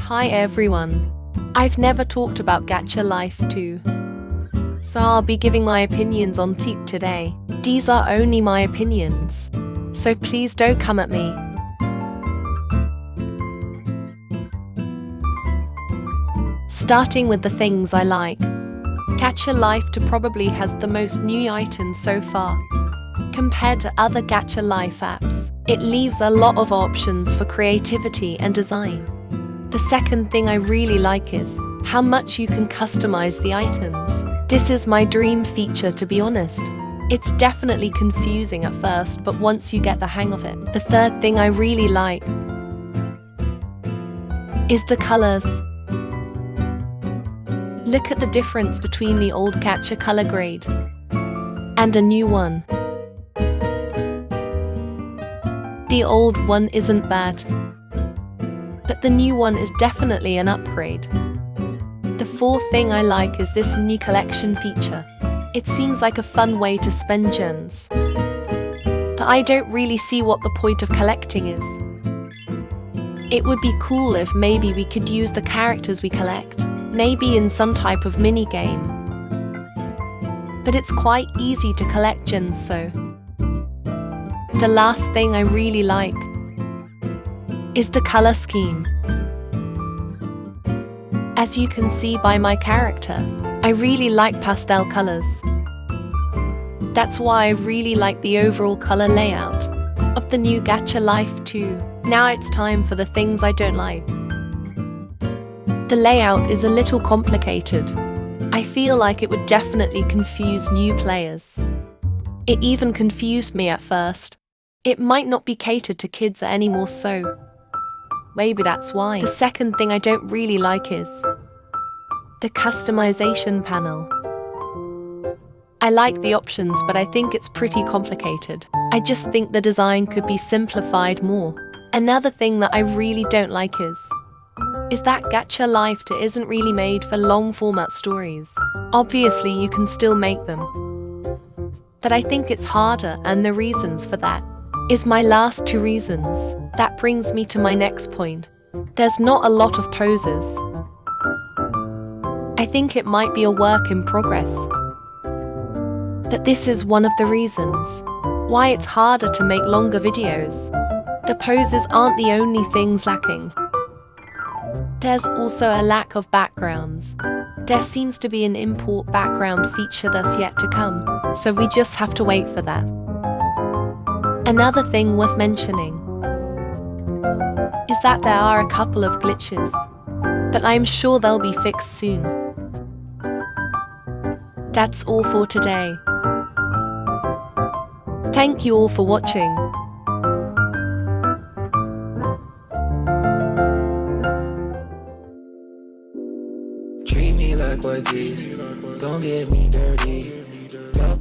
Hi everyone. I've never talked about Gacha Life 2. So I'll be giving my opinions on Thief today. These are only my opinions. So please don't come at me. Starting with the things I like. Gacha Life 2 probably has the most new items so far. Compared to other Gacha Life apps, it leaves a lot of options for creativity and design. The second thing I really like is how much you can customize the items. This is my dream feature, to be honest. It's definitely confusing at first, but once you get the hang of it. The third thing I really like is the colors. Look at the difference between the old Gacha color grade and a new one. The old one isn't bad, but the new one is definitely an upgrade. The fourth thing I like is this new collection feature. It seems like a fun way to spend gems, but I don't really see what the point of collecting is. It would be cool if maybe we could use the characters we collect, maybe in some type of mini-game. But it's quite easy to collect gems, so. The last thing I really like is the color scheme. As you can see by my character, I really like pastel colors. That's why I really like the overall color layout of the new Gacha Life 2. Now it's time for the things I don't like. The layout is a little complicated. I feel like it would definitely confuse new players. It even confused me at first. It might not be catered to kids anymore, so maybe that's why. The second thing I don't really like is the customization panel. I like the options, but I think it's pretty complicated. I just think the design could be simplified more. Another thing that I really don't like is that Gacha Life 2 isn't really made for long format stories. Obviously you can still make them, but I think it's harder, and the reasons for that is my last two reasons. That brings me to my next point. There's not a lot of poses. I think it might be a work in progress, but this is one of the reasons why it's harder to make longer videos. The poses aren't the only things lacking. There's also a lack of backgrounds. There seems to be an import background feature that's yet to come, so we just have to wait for that. Another thing worth mentioning is that there are a couple of glitches, but I'm sure they'll be fixed soon. That's all for today. Thank you all for watching. Treat me like white teeth, don't get me dirty.